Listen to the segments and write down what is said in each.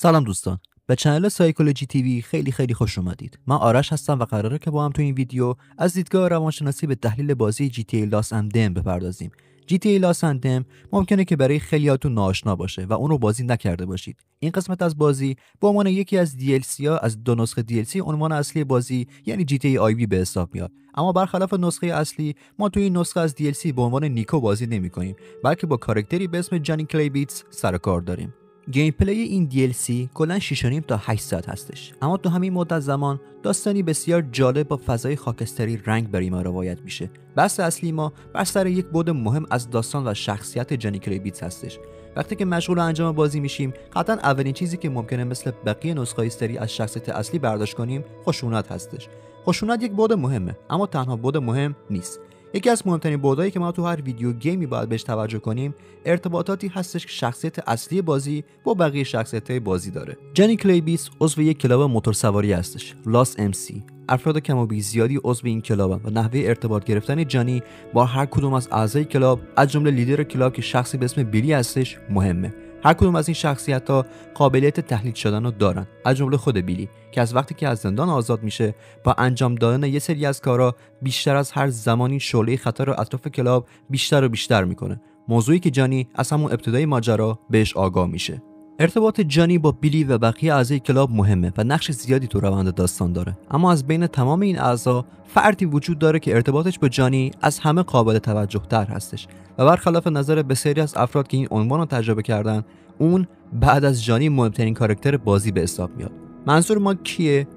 سلام دوستان، به چنل سایکولوژی تیوی خیلی خوش اومدید. من آرش هستم و قراره که با هم تو این ویدیو از دیدگاه روانشناسی به تحلیل بازی GTA Lost and Damned بپردازیم. GTA Lost and Damned ممکنه که برای خیلیاتون ناآشنا باشه و اون رو بازی نکرده باشید. این قسمت از بازی به عنوان یکی از DLC ها از دو نسخه DLC عنوان اصلی بازی یعنی GTA IV به حساب میاد. اما برخلاف نسخه اصلی ما توی این نسخه از DLC به عنوان نیکو بازی نمی‌کنیم، بلکه با کاراکتری به اسم جانی کلیبیتس سر کار داریم. گیم پلی این DLC کلاً 6.5 تا 8 ساعت هستش، اما تو همین مدت زمان داستانی بسیار جالب با فضای خاکستری رنگ بر ما روایت میشه. بحث اصلی ما بر سر یک بعد مهم از داستان و شخصیت جانی کلیبیتس هستش. وقتی که مشغول انجام بازی میشیم، قطعاً اولین چیزی که ممکنه مثل بقیه نسخه‌های سری از شخصیت اصلی برداشت کنیم خشونت هستش. خشونت یک بعد مهمه، اما تنها بعد مهم نیست. یکی از مهمترین بعدایی که ما تو هر ویدیو گیمی باید بهش توجه کنیم ارتباطاتی هستش که شخصیت اصلی بازی با بقیه شخصیت‌های بازی داره. جانی کلیبیتس عضو یک کلاب موتورسواری هستش، لاس ام سی. افراد کم و بیش زیادی عضو این کلابن و نحوه ارتباط گرفتن جانی با هر کدوم از اعضای کلاب از جمله لیدر کلاب که شخصی به اسم بیلی هستش مهمه. هر کدوم از این شخصیت‌ها قابلیت تحلیل شدن رو دارن، از جمله خود بیلی که از وقتی که از زندان آزاد میشه با انجام دادن یه سری از کارا بیشتر از هر زمانی شعله خطر رو اطراف کلاب بیشتر و بیشتر میکنه، موضوعی که جانی از همون ابتدای ماجرا بهش آگاه میشه. ارتباط جانی با بیلی و بقیه اعضای کلاب مهمه و نقش زیادی تو روند داستان داره، اما از بین تمام این اعضا فردی وجود داره که ارتباطش با جانی از همه قابل توجه تر هستش و برخلاف نظر بسیاری از افراد که این عنوان رو تجربه کردن، اون بعد از جانی مهمترین کاراکتر بازی به حساب میاد. منظور ما کیه؟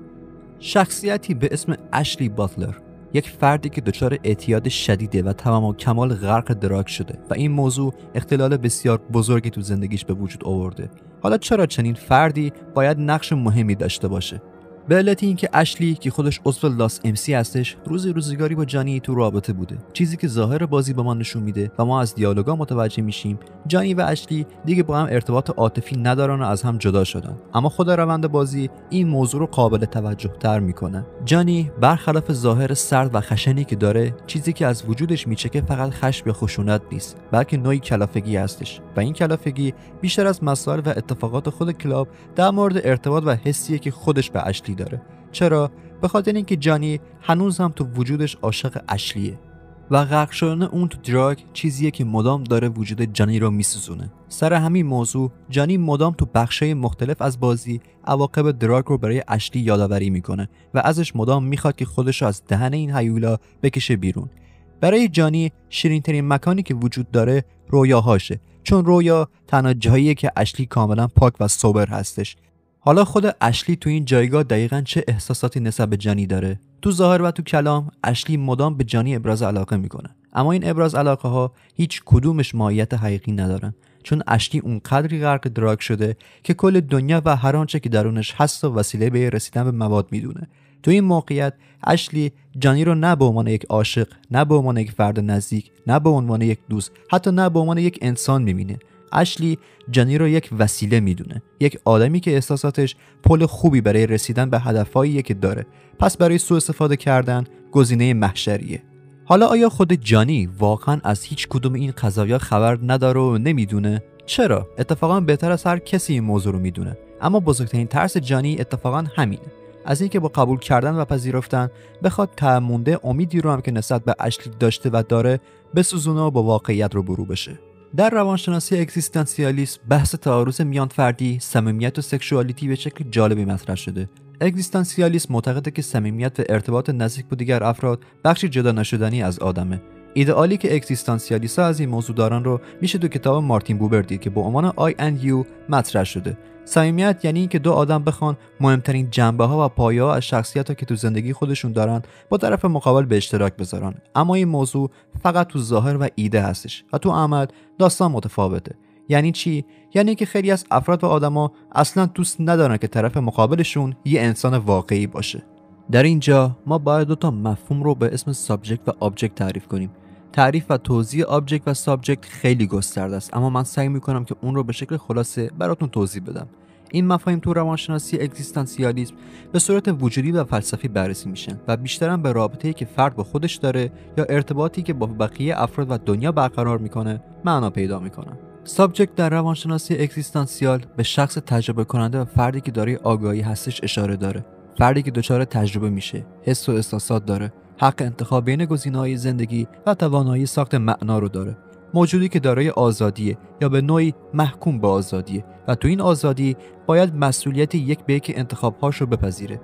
شخصیتی به اسم اشلی باتلر، یک فردی که دچار اعتیاد شدیده و تمام و کمال غرق دراگ شده و این موضوع اختلال بسیار بزرگی تو زندگیش به وجود آورده. حالا چرا چنین فردی باید نقش مهمی داشته باشه؟ به علت اینکه اشلی که خودش عضو لاس ام سی هستش روزگاری با جانی تو رابطه بوده، چیزی که ظاهر بازی به ما نشون میده و ما از دیالوگا متوجه میشیم جانی و اشلی دیگه با هم ارتباط عاطفی ندارن و از هم جدا شدن، اما خود روند بازی این موضوع رو قابل توجه تر میکنه. جانی برخلاف ظاهر سرد و خشنی که داره، چیزی که از وجودش میچکه فقط خشم یا خشونت نیست، بلکه نوعی کلافگی هستش و این کلافگی بیشتر از مسائل و اتفاقات خود کلاب در مورد ارتباط و حسیه که خودش به اشلی داره. چرا؟ به خاطر اینکه جانی هنوز هم تو وجودش عاشق اشلیه و غرق شدن اون تو دراگ چیزیه که مدام داره وجود جانی رو میسوزونه. سر همین موضوع جانی مدام تو بخشای مختلف از بازی عواقب دراگ رو برای اشلی یادآوری میکنه و ازش مدام میخواد که خودش رو از دهن این هیولا بکشه بیرون. برای جانی شیرین ترین مکانی که وجود داره رویاهاشه، چون رویا تنها جاییه که اشلی کاملا پاک و سوبر هستش. حالا خود اشلی تو این جایگاه دقیقاً چه احساساتی نسبت به جانی داره؟ تو ظاهر و تو کلام اشلی مدام به جانی ابراز علاقه میکنه، اما این ابراز علاقه ها هیچ کدومش ماهیت حقیقی ندارن، چون اشلی اون قدری غرق دراگ شده که کل دنیا و هر آنچه که درونش هست و وسیله به رسیدن به مواد میدونه. تو این موقعیت اشلی جانی رو نه به عنوان یک عاشق، نه به عنوان یک فرد نزدیک، نه به عنوان یک دوست، حتی نه به عنوان یک انسان میبینه. اشلی جانی رو یک وسیله میدونه، یک آدمی که احساساتش پل خوبی برای رسیدن به هدفهایی که داره، پس برای سوء استفاده کردن گزینه محشریه. حالا آیا خود جانی واقعا از هیچ کدوم این قضایا خبر نداره و نمیدونه؟ چرا؟ اتفاقا بهتر از هر کسی این موضوع رو میدونه، اما بزرگترین ترس جانی اتفاقا همینه، از اینکه با قبول کردن و پذیرفتن بخواد تمونده امیدی رو هم که نسبت به اشلی داشته و داره بسوزونه و با واقعیت رو برو بشه. در روانشناسی اگزیستانسیالیسم بحث تعارض میان فردی، صمیمیت و سکشوالیتی به شکل جالبی مطرح شده. اگزیستانسیالیسم معتقده که صمیمیت و ارتباط نزدیک با دیگر افراد بخشی جدا نشدنی از آدمه. ایدئالی که اگزیستانسیالیست‌ها از این موضوع دارن رو میشه تو کتاب مارتین بوبر دید که با عنوان I and You مطرح شده. صمیمیت یعنی اینکه دو آدم بخوان مهمترین جنبه‌ها و پایه‌ها از شخصیت‌ها که تو زندگی خودشون دارن با طرف مقابل به اشتراک بذارن، اما این موضوع فقط تو ظاهر و ایده هستش و تو عمل داستان متفاوته. یعنی چی؟ یعنی که خیلی از افراد و آدما اصلا دوست ندارن که طرف مقابلشون یه انسان واقعی باشه. در اینجا ما باید دو تا مفهوم رو به اسم سابجکت و آبجکت تعریف کنیم. تعریف و توضیح آبجکت و سابجکت خیلی گسترده است، اما من سعی میکنم که اون رو به شکل خلاصه براتون توضیح بدم. این مفاهیم تو روانشناسی اگزیستانسیالیسم به صورت وجودی و فلسفی بررسی میشن و بیشتراً به رابطه‌ای که فرد با خودش داره یا ارتباطی که با بقیه افراد و دنیا برقرار میکنه معنا پیدا میکنن. سابجکت در روانشناسی اگزیستانسیال به شخص تجربه کننده و فردی که دارای آگاهی هستش اشاره داره. فردی که دچار تجربه میشه، حس و احساسات داره، حق انتخاب بین گزینه‌های زندگی و توانایی ساخت معنا رو داره. موجودی که دارای آزادیه یا به نوعی محکوم به آزادیه و تو این آزادی باید مسئولیت یک به یک انتخاب‌هاش رو بپذیره.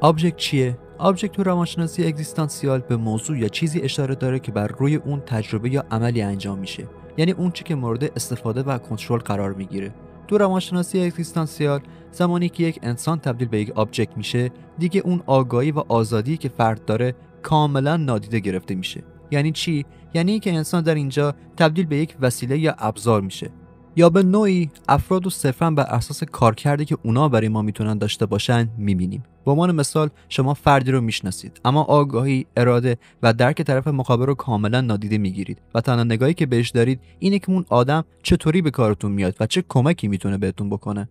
آبجکت چیه؟ آبجکت تو روانشناسی اگزیستانسیال به موضوع یا چیزی اشاره داره که بر روی اون تجربه یا عملی انجام میشه، یعنی اون چی که مورد استفاده و کنترل قرار میگیره. تو روانشناسی اگزیستانسیال زمانی که یک انسان تبدیل به یک آبجکت میشه، دیگه اون آگاهی و آزادی که فرد داره کاملا نادیده گرفته میشه. یعنی چی؟ یعنی که انسان در اینجا تبدیل به یک وسیله یا ابزار میشه، یا به نوعی افراد رو صرفاً بر اساس کارکردی که اونا برای ما میتونن داشته باشن میبینیم. به عنوان مثال شما فردی رو میشناسید اما آگاهی، اراده و درک طرف مقابل رو کاملا نادیده میگیرید و تنها نگاهی که بهش دارید اینه که اون آدم چطوری به کارتون میاد و چه کمکی میتونه بهتون بکنه.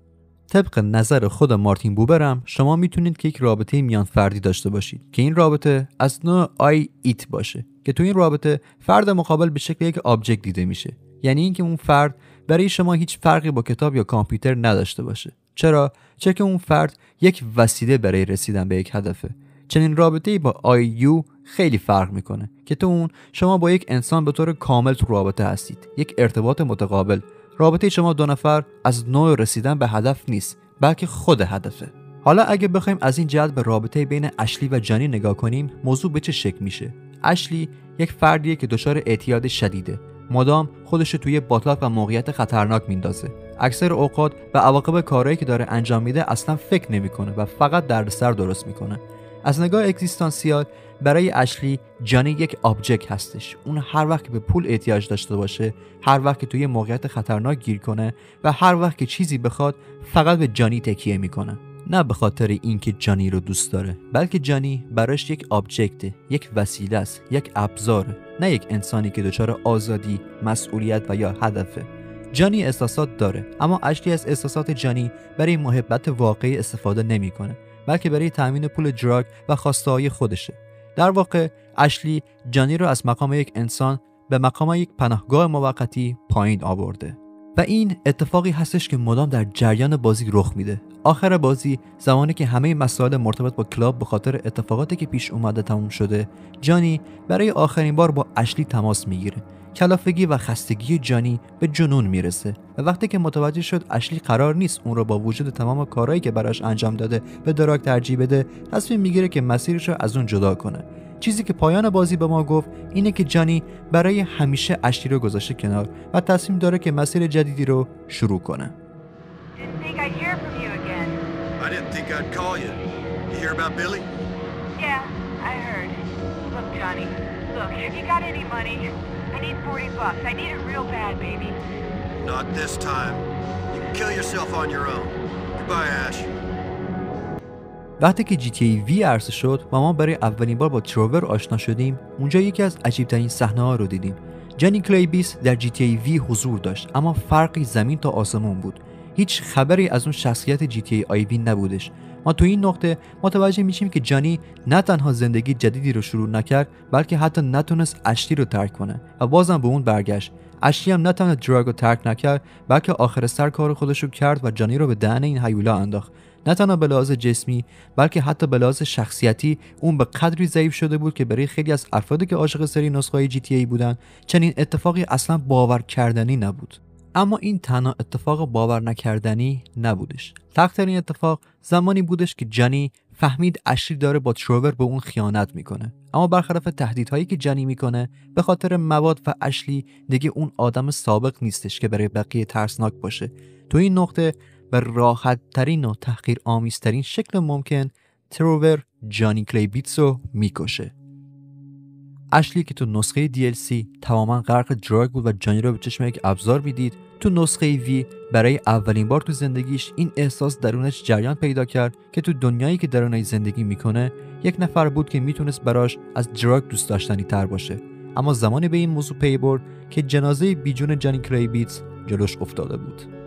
طبق نظر خود مارتین بوبرم شما میتونید که یک رابطه میان فردی داشته باشید که این رابطه از نوع I it باشه که تو این رابطه فرد مقابل به شکل یک آبجکت دیده میشه. یعنی اینکه اون فرد برای شما هیچ فرقی با کتاب یا کامپیوتر نداشته باشه. چرا؟ چون که اون فرد یک وسیله برای رسیدن به یک هدفه. چنین رابطه‌ای با IU خیلی فرق میکنه که تو اون شما با یک انسان به طور کامل تو رابطه هستید، یک ارتباط متقابل. رابطه شما دو نفر از نوع رسیدن به هدف نیست، بلکه خود هدفه. حالا اگه بخوایم از این جهت به رابطه بین اشلی و جانی نگاه کنیم، موضوع به چه شکل میشه؟ اشلی یک فردیه که دچار اعتیاد شدیده، مدام خودش توی باطلاق و موقعیت خطرناک میندازه. اکثر اوقات به عواقب کارهایی که داره انجام میده اصلا فکر نمیکنه و فقط دردسر درست میکنه. از نگاه اگزیستانسیال برای اشلی جانی یک آبجکت هستش. اون هر وقت که به پول احتیاج داشته باشه، هر وقت که توی موقعیت خطرناک گیر کنه و هر وقت که چیزی بخواد فقط به جانی تکیه میکنه. نه به خاطر اینکه جانی رو دوست داره، بلکه جانی براش یک آبجکته، یک وسیله است، یک ابزاره، نه یک انسانی که دچار آزادی، مسئولیت و یا هدفه. جانی احساسات داره، اما اشلی از احساسات جانی برای محبت واقعی استفاده نمیکنه، بلکه برای تامین پول دراگ و خواسته‌های خودشه. در واقع اشلی جانی رو از مقام یک انسان به مقام یک پناهگاه موقتی پایین آورده و این اتفاقی هستش که مدام در جریان بازی رخ میده. آخر بازی زمانی که همه مسائل مرتبط با کلاب به خاطر اتفاقاتی که پیش اومده تموم شده، جانی برای آخرین بار با اشلی تماس میگیره. کلافگی و خستگی جانی به جنون میرسه و وقتی که متوجه شد اشلی قرار نیست اون رو با وجود تمام کارهایی که براش انجام داده به دراگ ترجیح بده، تصمیم میگیره که مسیرش رو از اون جدا کنه. چیزی که پایان بازی به ما گفت اینه که جانی برای همیشه اشلی رو گذاشته کنار و تصمیم داره که مسیر جدیدی رو شروع کنه. I need $40. I need it real bad, baby. Not this time. You can kill yourself on your own. Goodbye, Ash. وقتی که GTA V عرضه شد و ما برای اولین بار با تروور آشنا شدیم، اونجا یکی از عجیب‌ترین صحنه‌ها رو دیدیم. جانی کلی بیس در GTA V حضور داشت، اما فرقی زمین تا آسمون بود. هیچ خبری از اون شخصیت GTA IV نبودش. ما تو این نقطه متوجه میشیم که جانی نه تنها زندگی جدیدی رو شروع نکرد، بلکه حتی نتونست اشلی رو ترک کنه و بازم به اون برگشت. اشلی هم نه تنها دراگ رو ترک نکرد، بلکه آخر سر کار خودش رو کرد و جانی رو به دهن این هیولا انداخت. نه تنها به لحاظ جسمی، بلکه حتی به لحاظ شخصیتی اون به قدری ضعیف شده بود که برای خیلی از افرادی که عاشق سری نسخه‌های GTA بودن، چنین اتفاقی اصلا باور کردنی نبود. اما این تنها اتفاق باور نکردنی نبودش. تقترین اتفاق زمانی بودش که جانی فهمید اشلی داره با تروور به اون خیانت میکنه، اما برخلاف تهدیدهایی که جانی میکنه، به خاطر مواد و اشلی دیگه اون آدم سابق نیستش که برای بقیه ترسناک باشه. تو این نقطه به راحت ترین و تحقیر آمیزترین شکل ممکن تروور جانی کلی بیتسو میکشه. اشلی که تو نسخه DLC تماما غرق دراگ بود و جانی رو به چشم یک ابزار میدید، تو نسخه وی برای اولین بار تو زندگیش این احساس درونش جریان پیدا کرد که تو دنیایی که درونش زندگی میکنه یک نفر بود که میتونست براش از دراگ دوست داشتنی تر باشه. اما زمانی به این موضوع پی برد که جنازه بیجون جانی کلی بیتس جلوش افتاده بود.